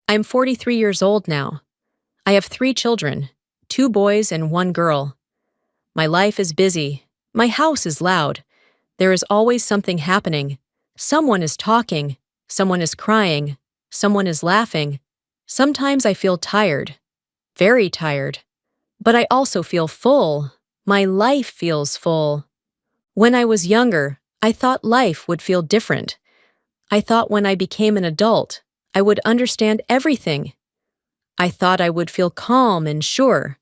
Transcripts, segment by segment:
I'm 43 years old now. I have 3 children, 2 boys and 1 girl. My life is busy. My house is loud. There is always something happening. Someone is talking. Someone is crying. Someone is laughing. Sometimes I feel tired. Very tired. But I also feel full. My life feels full. When I was younger, I thought life would feel different. I thought when I became an adult, I would understand everything. I thought I would feel calm and sure.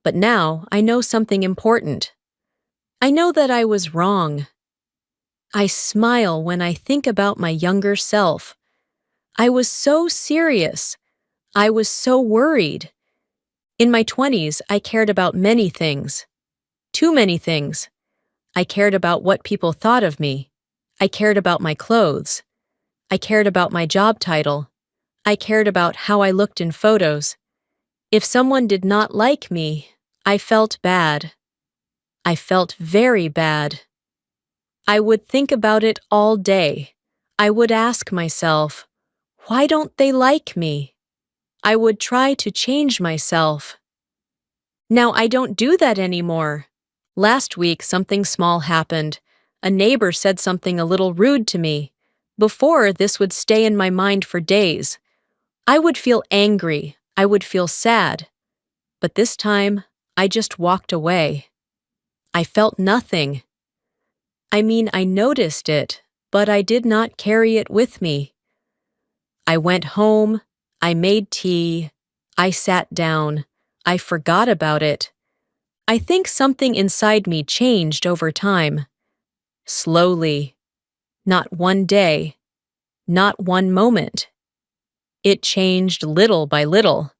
But now I know something important. I know that I was wrong. I smile when I think about my younger self. I was so serious. I was so worried. In my 20s, I cared about many things. Too many things. I cared about what people thought of me. I cared about my clothes. I cared about my job title. I cared about how I looked in photos. If someone did not like me, I felt bad. I felt very bad. I would think about it all day. I would ask myself, why don't they like me? I would try to change myself. Now I don't do that anymore. Last week something small happened. A neighbor said something a little rude to me. Before, this would stay in my mind for days. I would feel angry. I would feel sad. But this time, I just walked away. I felt nothing. I noticed it, but I did not carry it with me. I went home. I made tea. I sat down. I forgot about it. I think something inside me changed over time. Slowly. Not one day. Not one moment. It changed little by little.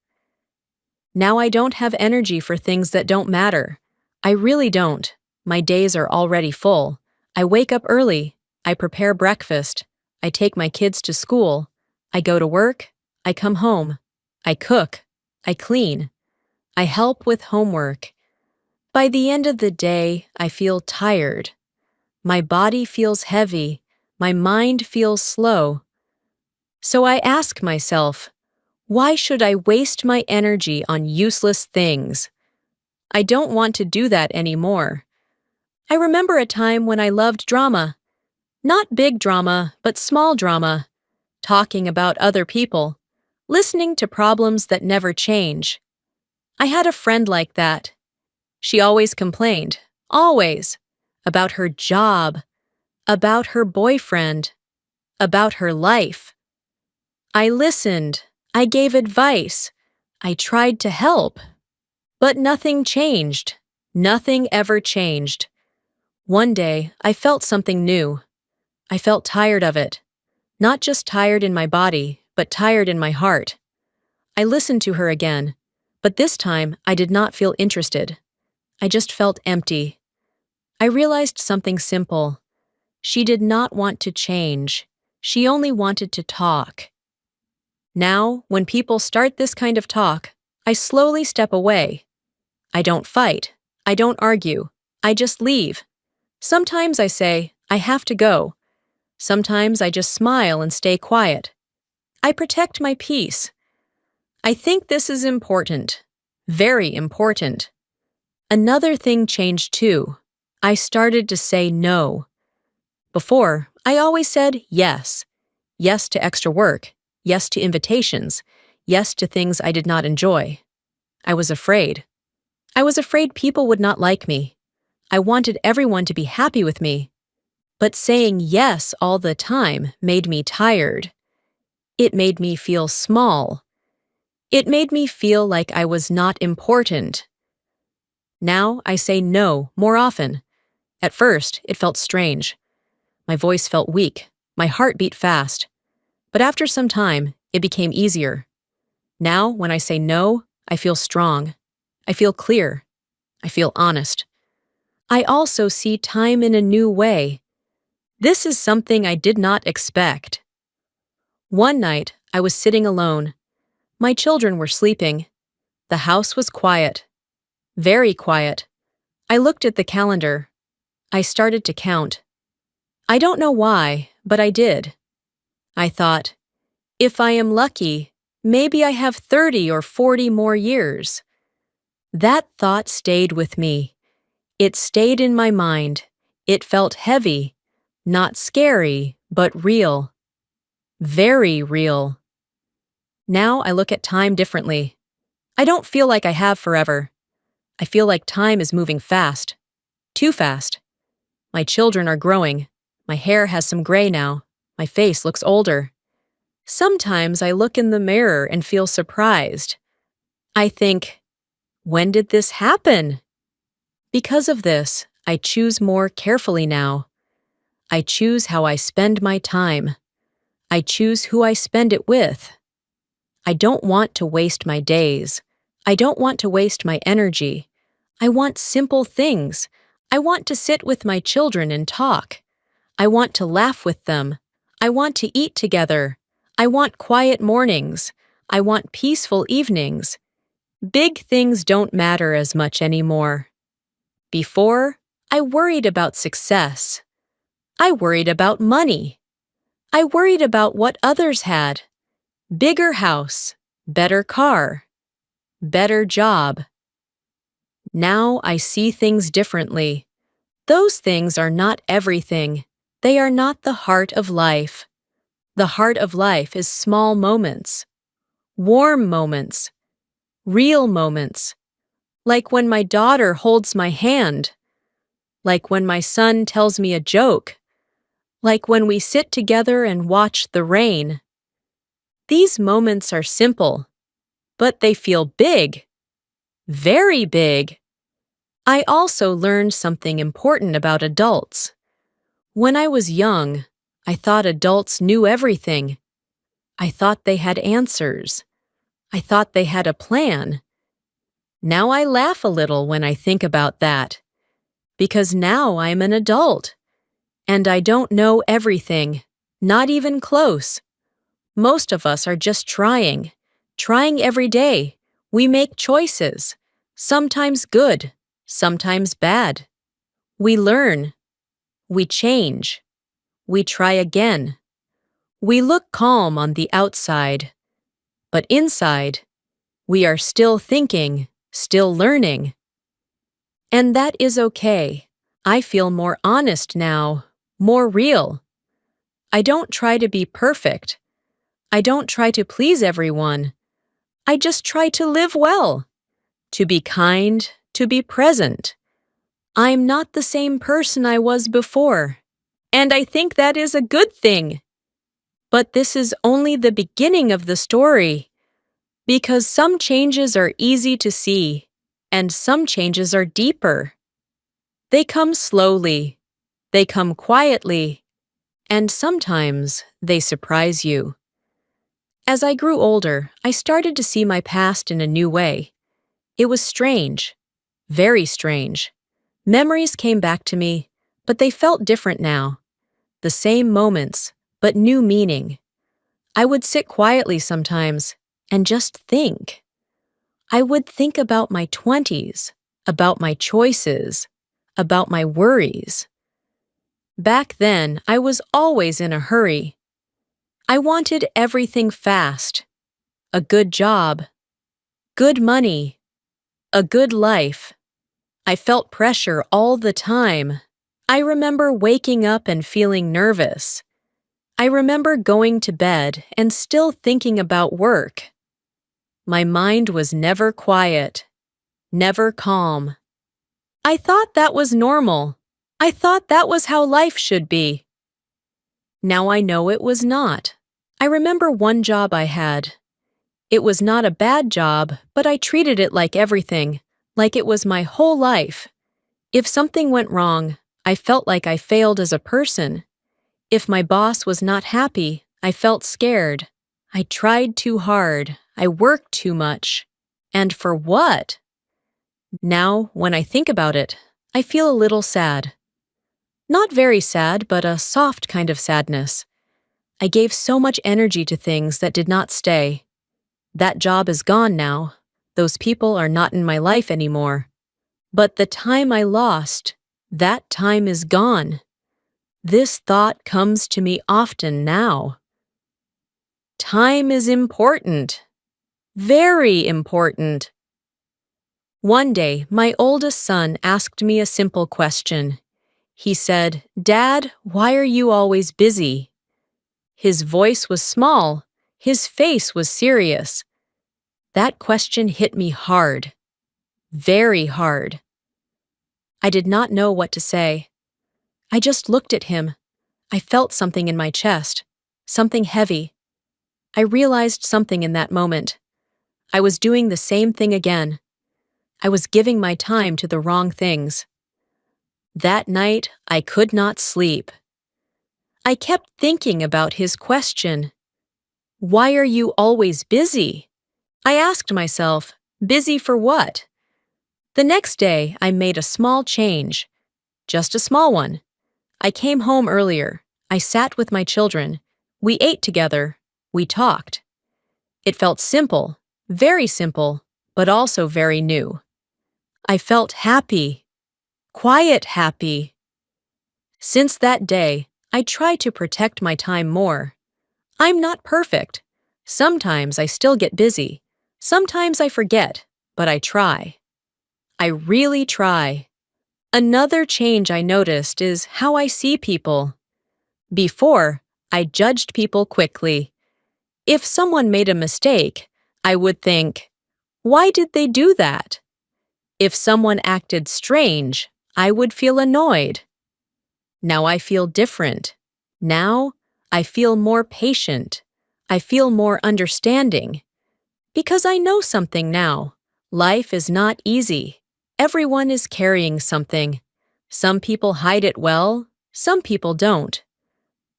Now I don't have energy for things that don't matter. I really don't. My days are already full. I wake up early. I prepare breakfast. I take my kids to school. I go to work. I come home. I cook. I clean. I help with homework. By the end of the day, I feel tired. My body feels heavy. My mind feels slow. So I ask myself, why should I waste my energy on useless things? I don't want to do that anymore. I remember a time when I loved drama. Not big drama, but small drama. Talking about other people. Listening to problems that never change. I had a friend like that. She always complained, always, about her job, about her boyfriend, about her life. I listened. I gave advice. I tried to help. But nothing changed. Nothing ever changed. One day, I felt something new. I felt tired of it. Not just tired in my body, but tired in my heart. I listened to her again, but this time I did not feel interested. I just felt empty. I realized something simple. She did not want to change. She only wanted to talk. Now, when people start this kind of talk, I slowly step away. I don't fight. I don't argue. I just leave. Sometimes I say, I have to go. Sometimes I just smile and stay quiet. I protect my peace. I think this is important. Very important. Another thing changed too. I started to say no. Before, I always said yes. Yes to extra work. Yes to invitations. Yes to things I did not enjoy. I was afraid. I was afraid people would not like me. I wanted everyone to be happy with me. But saying yes all the time made me tired. It made me feel small. It made me feel like I was not important. Now I say no more often. At first, it felt strange. My voice felt weak. My heart beat fast. But after some time, it became easier. Now, when I say no, I feel strong. I feel clear. I feel honest. I also see time in a new way. This is something I did not expect. One night, I was sitting alone. My children were sleeping. The house was quiet. Very quiet. I looked at the calendar. I started to count. I don't know why, but I did. I thought, if I am lucky, Maybe I have 30 or 40 more years. That thought stayed with me. It stayed in my mind. It felt heavy, not scary, but real. Very real. Now I look at time differently. I don't feel like I have forever. I feel like time is moving fast. Too fast. My children are growing. My hair has some gray now. My face looks older. Sometimes I look in the mirror and feel surprised. I think, when did this happen? Because of this, I choose more carefully now. I choose how I spend my time. I choose who I spend it with. I don't want to waste my days. I don't want to waste my energy. I want simple things. I want to sit with my children and talk. I want to laugh with them. I want to eat together. I want quiet mornings. I want peaceful evenings. Big things don't matter as much anymore. Before, I worried about success. I worried about money. I worried about what others had. Bigger house, better car, better job. Now I see things differently. Those things are not everything. They are not the heart of life. The heart of life is small moments, warm moments, real moments, like when my daughter holds my hand, like when my son tells me a joke, like when we sit together and watch the rain. These moments are simple, but they feel big, very big. I also learned something important about adults. When I was young, I thought adults knew everything. I thought they had answers. I thought they had a plan. Now I laugh a little when I think about that, because now I'm an adult, and I don't know everything, not even close. Most of us are just trying every day. We make choices, sometimes good, sometimes bad. We learn. We change. We try again. We look calm on the outside, but inside, we are still thinking, still learning. And that is okay. I feel more honest now, more real. I don't try to be perfect. I don't try to please everyone. I just try to live well, to be kind, to be present. I'm not the same person I was before, and I think that is a good thing. But this is only the beginning of the story, because some changes are easy to see, and some changes are deeper. They come slowly, they come quietly, and sometimes they surprise you. As I grew older, I started to see my past in a new way. It was strange, very strange. Memories came back to me, but they felt different now. The same moments, but new meaning. I would sit quietly sometimes and just think. I would think about my 20s, about my choices, about my worries. Back then, I was always in a hurry. I wanted everything fast. A good job, good money, a good life. I felt pressure all the time. I remember waking up and feeling nervous. I remember going to bed and still thinking about work. My mind was never quiet, never calm. I thought that was normal. I thought that was how life should be. Now I know it was not. I remember one job I had. It was not a bad job, but I treated it like everything, like it was my whole life. If something went wrong, I felt like I failed as a person. If my boss was not happy, I felt scared. I tried too hard. I worked too much. And for what? Now, when I think about it, I feel a little sad. Not very sad, but a soft kind of sadness. I gave so much energy to things that did not stay. That job is gone now. Those people are not in my life anymore. But the time I lost, that time is gone. This thought comes to me often now. Time is important. Very important. One day, my oldest son asked me a simple question. He said, "Dad, why are you always busy?" His voice was small. His face was serious. That question hit me hard. Very hard. I did not know what to say. I just looked at him. I felt something in my chest. Something heavy. I realized something in that moment. I was doing the same thing again. I was giving my time to the wrong things. That night, I could not sleep. I kept thinking about his question. Why are you always busy? I asked myself, busy for what? The next day, I made a small change. Just a small one. I came home earlier. I sat with my children. We ate together. We talked. It felt simple, very simple, but also very new. I felt happy. Quiet happy. Since that day, I try to protect my time more. I'm not perfect. Sometimes I still get busy. Sometimes I forget, but I try. I really try. Another change I noticed is how I see people. Before, I judged people quickly. If someone made a mistake, I would think, why did they do that? If someone acted strange, I would feel annoyed. Now I feel different. Now I feel more patient. I feel more understanding. Because I know something now. Life is not easy. Everyone is carrying something. Some people hide it well, some people don't.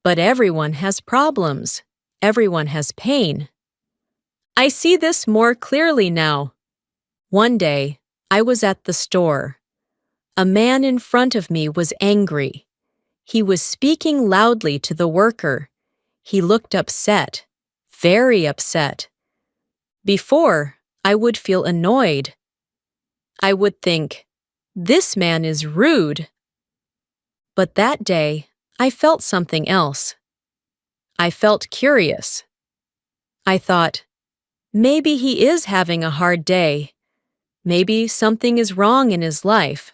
But everyone has problems. Everyone has pain. I see this more clearly now. One day, I was at the store. A man in front of me was angry. He was speaking loudly to the worker. He looked upset, very upset. Before, I would feel annoyed. I would think, this man is rude. But that day, I felt something else. I felt curious. I thought, maybe he is having a hard day. Maybe something is wrong in his life.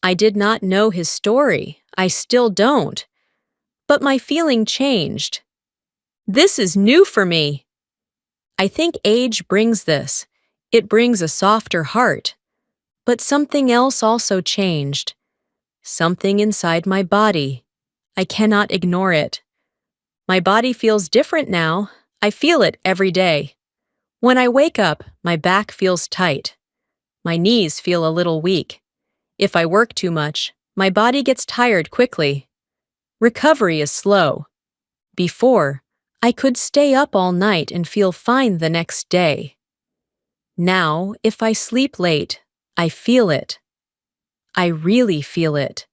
I did not know his story. I still don't. But my feeling changed. This is new for me. I think age brings this. It brings a softer heart. But something else also changed. Something inside my body. I cannot ignore it. My body feels different now. I feel it every day. When I wake up, my back feels tight. My knees feel a little weak. If I work too much, my body gets tired quickly. Recovery is slow. Before, I could stay up all night and feel fine the next day. Now, if I sleep late, I feel it. I really feel it.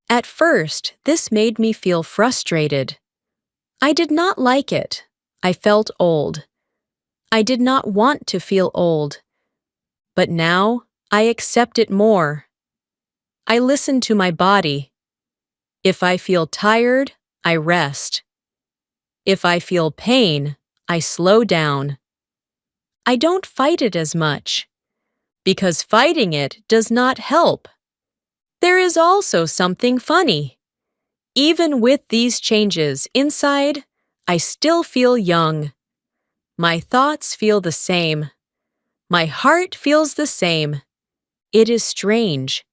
At first, this made me feel frustrated. I did not like it. I felt old. I did not want to feel old. But now, I accept it more. I listen to my body. If I feel tired, I rest. If I feel pain, I slow down. I don't fight it as much, because fighting it does not help. There is also something funny. Even with these changes inside, I still feel young. My thoughts feel the same. My heart feels the same. It is strange.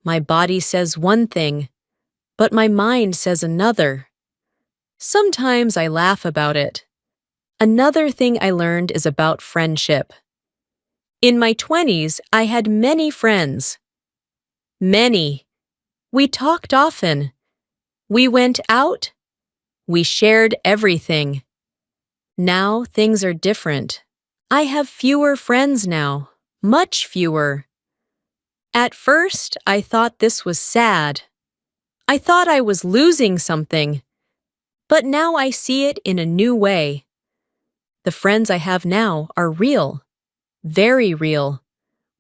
My body says one thing, but my mind says another. Sometimes I laugh about it. Another thing I learned is about friendship. In my 20s, I had many friends. Many. We talked often. We went out. We shared everything. Now things are different. I have fewer friends now, much fewer. At first, I thought this was sad. I thought I was losing something. But now I see it in a new way. The friends I have now are real. Very real.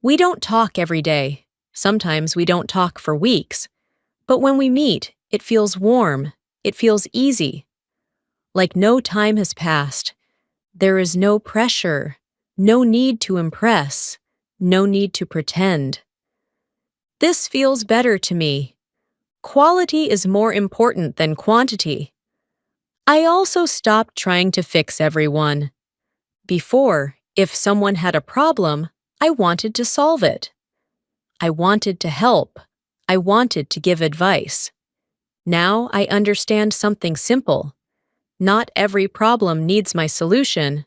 We don't talk every day. Sometimes we don't talk for weeks. But when we meet, it feels warm. It feels easy. Like no time has passed. There is no pressure, no need to impress, no need to pretend. This feels better to me. Quality is more important than quantity. I also stopped trying to fix everyone. Before, if someone had a problem, I wanted to solve it. I wanted to help. I wanted to give advice. Now I understand something simple. Not every problem needs my solution.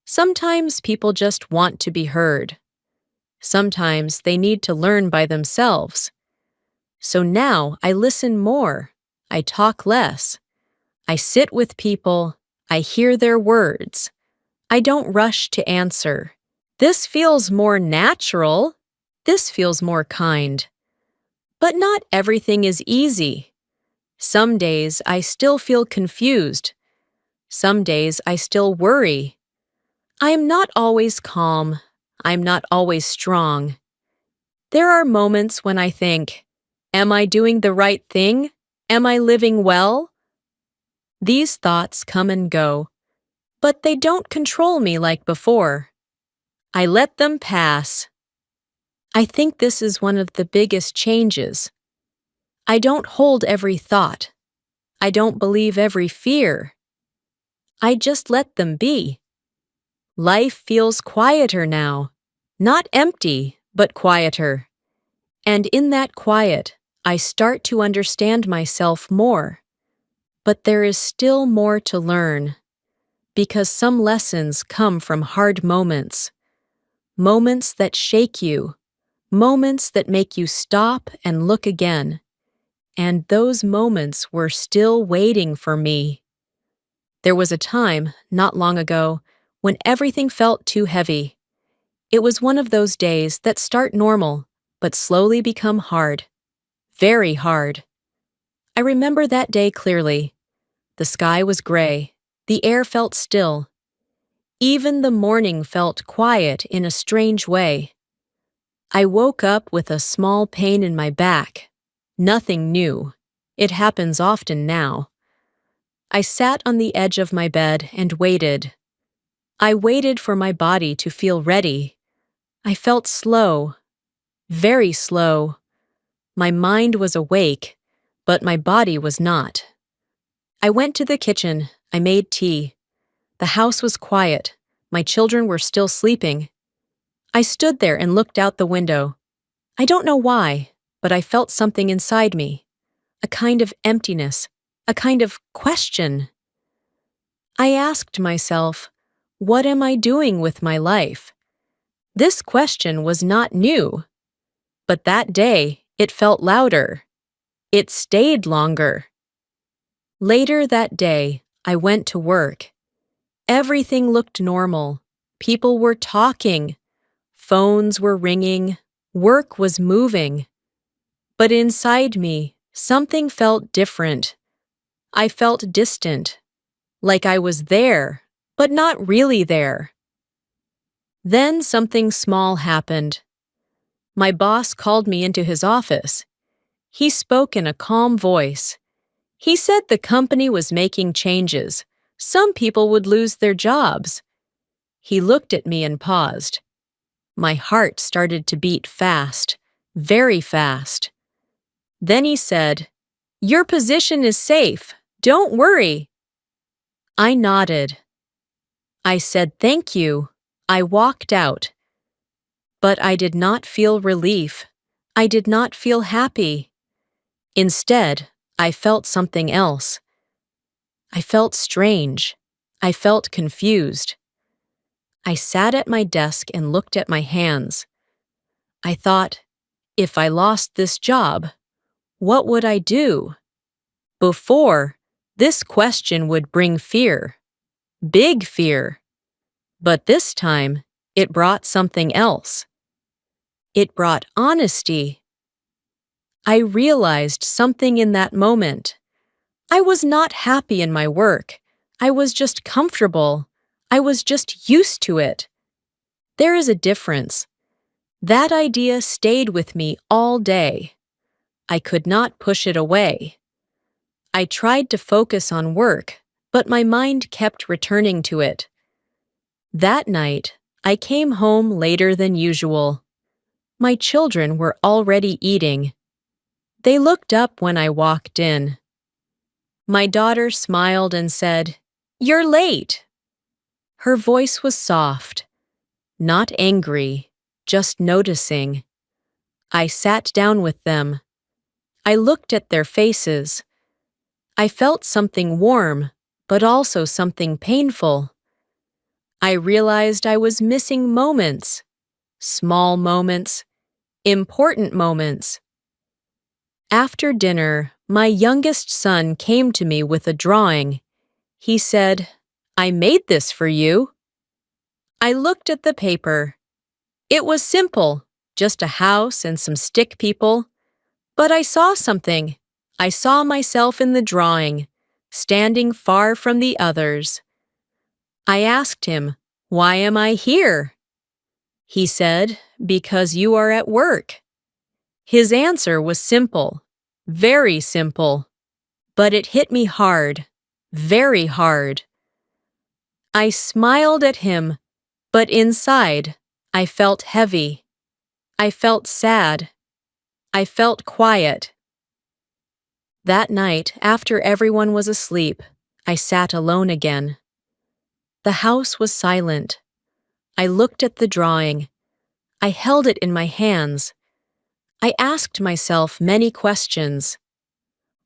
Sometimes people just want to be heard. Sometimes they need to learn by themselves. So now I listen more. I talk less. I sit with people. I hear their words. I don't rush to answer. This feels more natural. This feels more kind. But not everything is easy. Some days I still feel confused. Some days I still worry. I am not always calm. I'm not always strong. There are moments when I think, am I doing the right thing? Am I living well? These thoughts come and go, but they don't control me like before. I let them pass. I think this is one of the biggest changes. I don't hold every thought. I don't believe every fear. I just let them be. Life feels quieter now. Not empty, but quieter. And in that quiet, I start to understand myself more. But there is still more to learn. Because some lessons come from hard moments. Moments that shake you. Moments that make you stop and look again. And those moments were still waiting for me. There was a time, not long ago, when everything felt too heavy. It was one of those days that start normal, but slowly become hard. Very hard. I remember that day clearly. The sky was gray. The air felt still. Even the morning felt quiet in a strange way. I woke up with a small pain in my back. Nothing new. It happens often now. I sat on the edge of my bed and waited. I waited for my body to feel ready. I felt slow, very slow. My mind was awake, but my body was not. I went to the kitchen. I made tea. The house was quiet. My children were still sleeping. I stood there and looked out the window. I don't know why, but I felt something inside me. A kind of emptiness, a kind of question. I asked myself, what am I doing with my life? This question was not new. But that day, it felt louder. It stayed longer. Later that day, I went to work. Everything looked normal. People were talking. Phones were ringing. Work was moving. But inside me, something felt different. I felt distant, like I was there, but not really there. Then something small happened. My boss called me into his office. He spoke in a calm voice. He said the company was making changes. Some people would lose their jobs. He looked at me and paused. My heart started to beat fast, very fast. Then he said, "Your position is safe. Don't worry." I nodded. I said thank you. I walked out. But I did not feel relief. I did not feel happy. Instead, I felt something else. I felt strange. I felt confused. I sat at my desk and looked at my hands. I thought, if I lost this job, what would I do? Before, this question would bring fear. Big fear. But this time, it brought something else. It brought honesty. I realized something in that moment. I was not happy in my work. I was just comfortable. I was just used to it. There is a difference. That idea stayed with me all day. I could not push it away. I tried to focus on work, but my mind kept returning to it. That night, I came home later than usual. My children were already eating. They looked up when I walked in. My daughter smiled and said, "You're late." Her voice was soft, not angry, just noticing. I sat down with them. I looked at their faces. I felt something warm, but also something painful. I realized I was missing moments, small moments, important moments. After dinner, my youngest son came to me with a drawing. He said, "I made this for you." I looked at the paper. It was simple, just a house and some stick people. But I saw something. I saw myself in the drawing, standing far from the others. I asked him, "Why am I here?" He said, "Because you are at work." His answer was simple, very simple, but it hit me hard, very hard. I smiled at him, but inside, I felt heavy. I felt sad. I felt quiet. That night, after everyone was asleep, I sat alone again. The house was silent. I looked at the drawing. I held it in my hands. I asked myself many questions.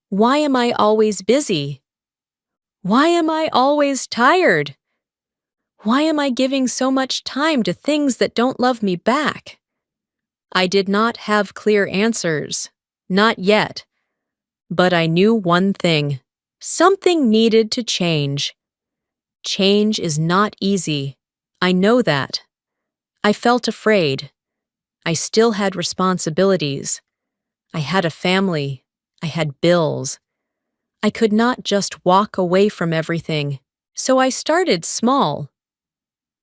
Why am I always busy? Why am I always tired? Why am I giving so much time to things that don't love me back? I did not have clear answers, not yet. But I knew one thing. Something needed to change. Change is not easy. I know that. I felt afraid. I still had responsibilities. I had a family. I had bills. I could not just walk away from everything. So I started small.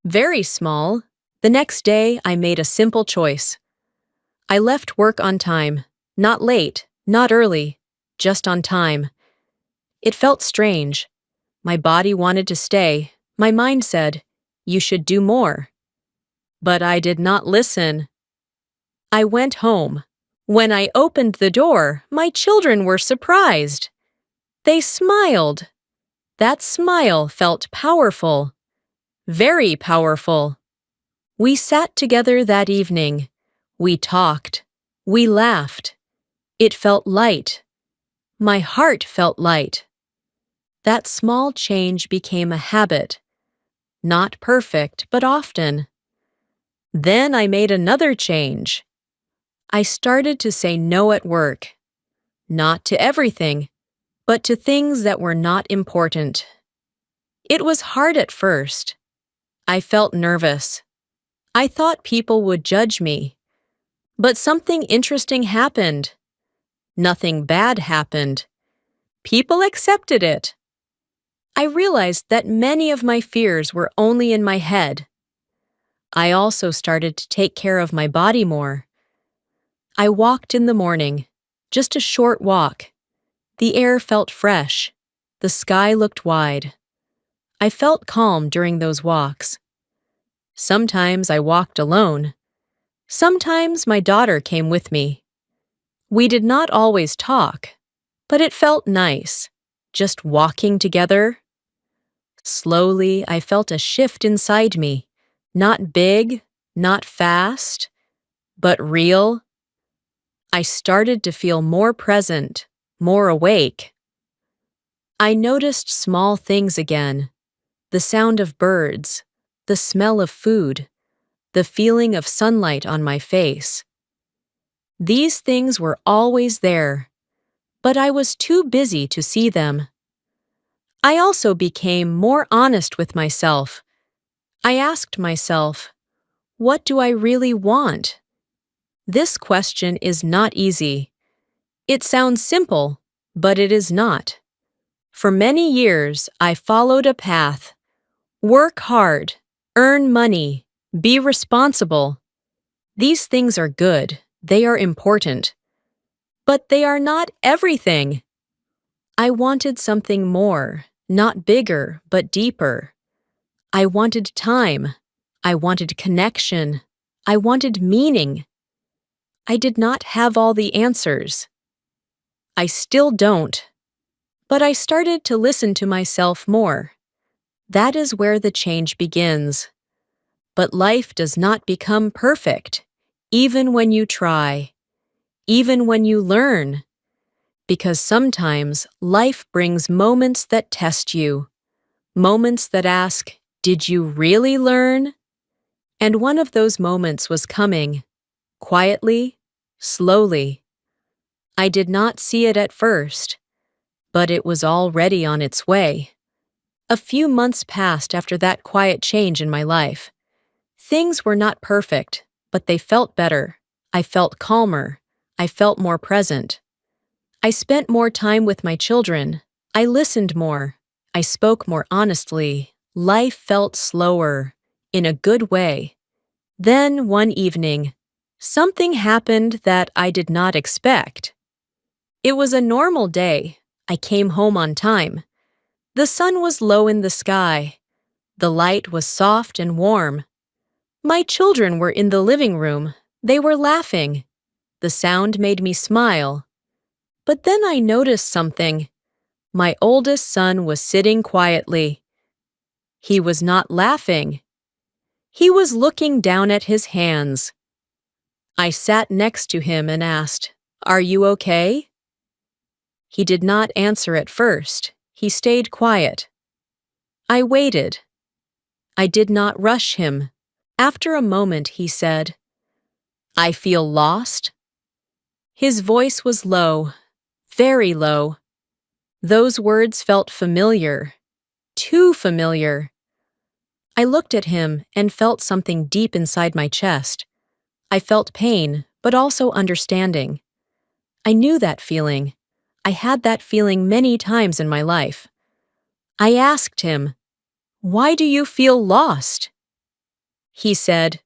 Very small. The next day, I made a simple choice. I left work on time. Not late, not early, just on time. It felt strange. My body wanted to stay. My mind said, "You should do more." But I did not listen. I went home. When I opened the door, my children were surprised. They smiled. That smile felt powerful. Very powerful. We sat together that evening. We talked. We laughed. It felt light. My heart felt light. That small change became a habit. Not perfect, but often. Then I made another change. I started to say no at work. Not to everything, but to things that were not important. It was hard at first. I felt nervous. I thought people would judge me. But something interesting happened. Nothing bad happened. People accepted it. I realized that many of my fears were only in my head. I also started to take care of my body more. I walked in the morning, just a short walk. The air felt fresh. The sky looked wide. I felt calm during those walks. Sometimes I walked alone. Sometimes my daughter came with me. We did not always talk, but it felt nice, just walking together. Slowly, I felt a shift inside me. Not big, not fast, but real. I started to feel more present, more awake. I noticed small things again. The sound of birds, the smell of food, the feeling of sunlight on my face. These things were always there, but I was too busy to see them. I also became more honest with myself. I asked myself, what do I really want? This question is not easy. It sounds simple, but it is not. For many years, I followed a path. Work hard, earn money, be responsible. These things are good, they are important. But they are not everything. I wanted something more, not bigger, but deeper. I wanted time. I wanted connection. I wanted meaning. I did not have all the answers. I still don't. But I started to listen to myself more. That is where the change begins. But life does not become perfect, even when you try, even when you learn. Because sometimes life brings moments that test you, moments that ask, "Did you really learn?" And one of those moments was coming, quietly, slowly. I did not see it at first, but it was already on its way. A few months passed after that quiet change in my life. Things were not perfect, but they felt better. I felt calmer. I felt more present. I spent more time with my children. I listened more. I spoke more honestly. Life felt slower, in a good way. Then, one evening, something happened that I did not expect. It was a normal day. I came home on time. The sun was low in the sky. The light was soft and warm. My children were in the living room. They were laughing. The sound made me smile. But then I noticed something. My oldest son was sitting quietly. He was not laughing. He was looking down at his hands. I sat next to him and asked, "Are you okay?" He did not answer at first. He stayed quiet. I waited. I did not rush him. After a moment, he said, "I feel lost." His voice was low, very low. Those words felt familiar, too familiar. I looked at him and felt something deep inside my chest. I felt pain, but also understanding. I knew that feeling. I had that feeling many times in my life. I asked him, "Why do you feel lost?" He said,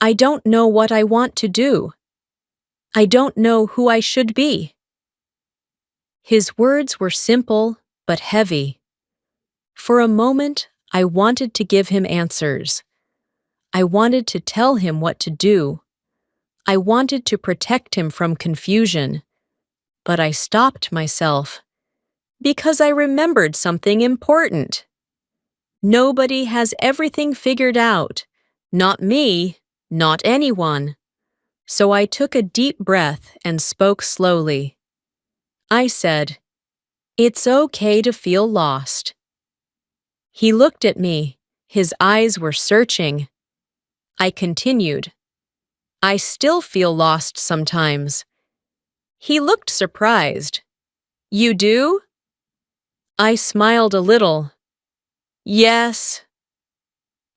"I don't know what I want to do. I don't know who I should be." His words were simple but heavy. For a moment, I wanted to give him answers. I wanted to tell him what to do. I wanted to protect him from confusion. But I stopped myself because I remembered something important. Nobody has everything figured out. Not me, not anyone. So I took a deep breath and spoke slowly. I said, "It's okay to feel lost." He looked at me. His eyes were searching. I continued, "I still feel lost sometimes." He looked surprised. "You do?" I smiled a little. "Yes,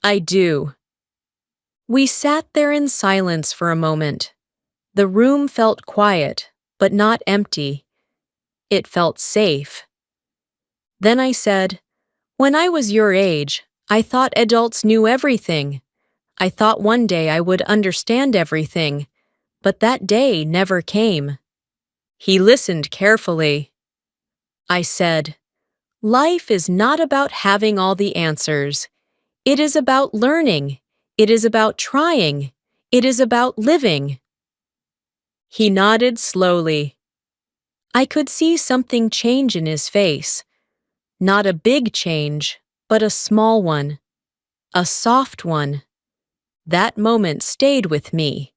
I do." We sat there in silence for a moment. The room felt quiet, but not empty. It felt safe. Then I said, "When I was your age, I thought adults knew everything. I thought one day I would understand everything, but that day never came." He listened carefully. I said, "Life is not about having all the answers. It is about learning. It is about trying. It is about living." He nodded slowly. I could see something change in his face. Not a big change, but a small one. A soft one. That moment stayed with me.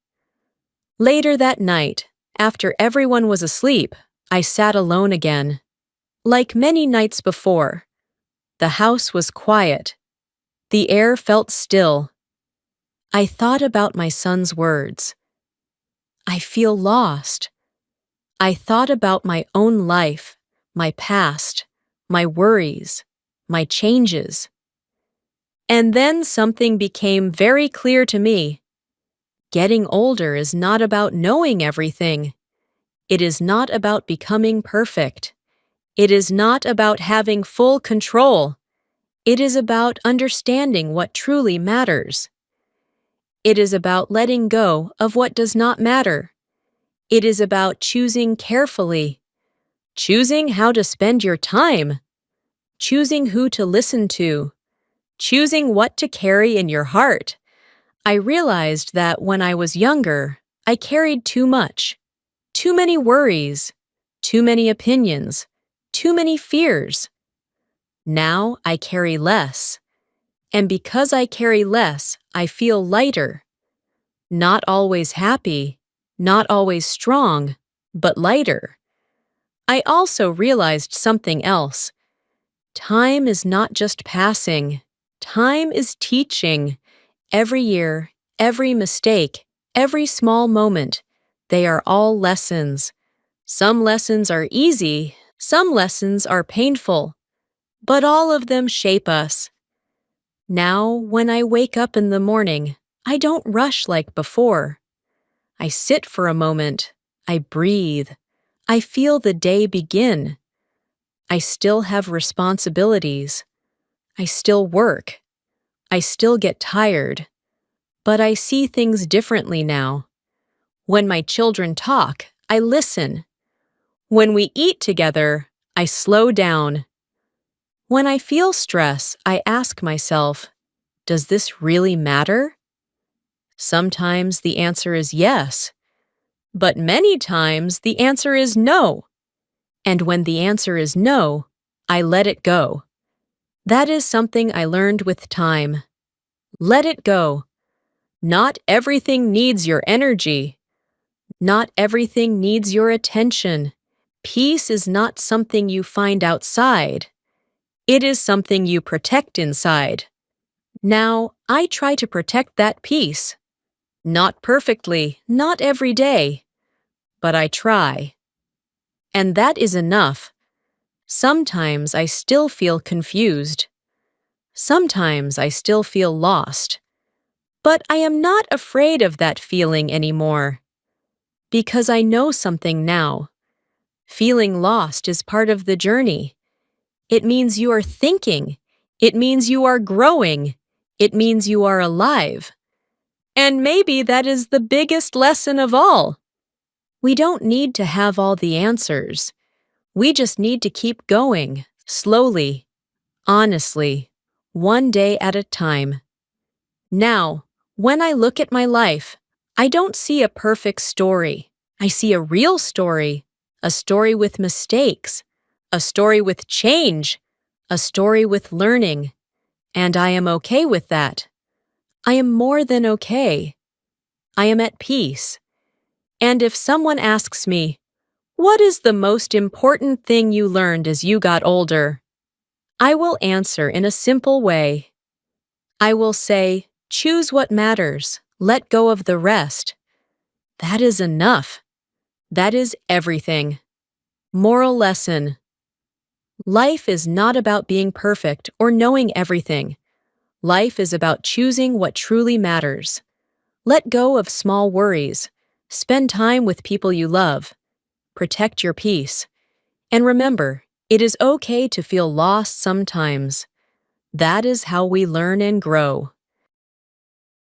Later that night, after everyone was asleep, I sat alone again. Like many nights before, the house was quiet. The air felt still. I thought about my son's words. I feel lost. I thought about my own life, my past, my worries, my changes. And then something became very clear to me. Getting older is not about knowing everything. It is not about becoming perfect. It is not about having full control. It is about understanding what truly matters. It is about letting go of what does not matter. It is about choosing carefully, choosing how to spend your time, choosing who to listen to, choosing what to carry in your heart. I realized that when I was younger, I carried too much, too many worries, too many opinions, too many fears. Now I carry less, and because I carry less, I feel lighter. Not always happy, not always strong, but lighter. I also realized something else. Time is not just passing. Time is teaching. Every year, every mistake, every small moment, they are all lessons. Some lessons are easy, some lessons are painful, but all of them shape us. Now, when I wake up in the morning, I don't rush like before. I sit for a moment. I breathe. I feel the day begin. I still have responsibilities. I still work. I still get tired. But I see things differently now. When my children talk, I listen. When we eat together, I slow down. When I feel stress, I ask myself, does this really matter? Sometimes the answer is yes, but many times the answer is no. And when the answer is no, I let it go. That is something I learned with time. Let it go. Not everything needs your energy. Not everything needs your attention. Peace is not something you find outside. It is something you protect inside. Now, I try to protect that peace. Not perfectly, not every day, but I try. And that is enough. Sometimes I still feel confused. Sometimes I still feel lost. But I am not afraid of that feeling anymore. Because I know something now. Feeling lost is part of the journey. It means you are thinking. It means you are growing. It means you are alive. And maybe that is the biggest lesson of all. We don't need to have all the answers. We just need to keep going, slowly, honestly, one day at a time. Now, when I look at my life, I don't see a perfect story. I see a real story, a story with mistakes, a story with change, a story with learning. And I am okay with that. I am more than okay. I am at peace. And if someone asks me, what is the most important thing you learned as you got older? I will answer in a simple way. I will say, choose what matters, let go of the rest. That is enough. That is everything. Moral lesson. Life is not about being perfect or knowing everything. Life is about choosing what truly matters. Let go of small worries. Spend time with people you love. Protect your peace. And remember, it is okay to feel lost sometimes. That is how we learn and grow.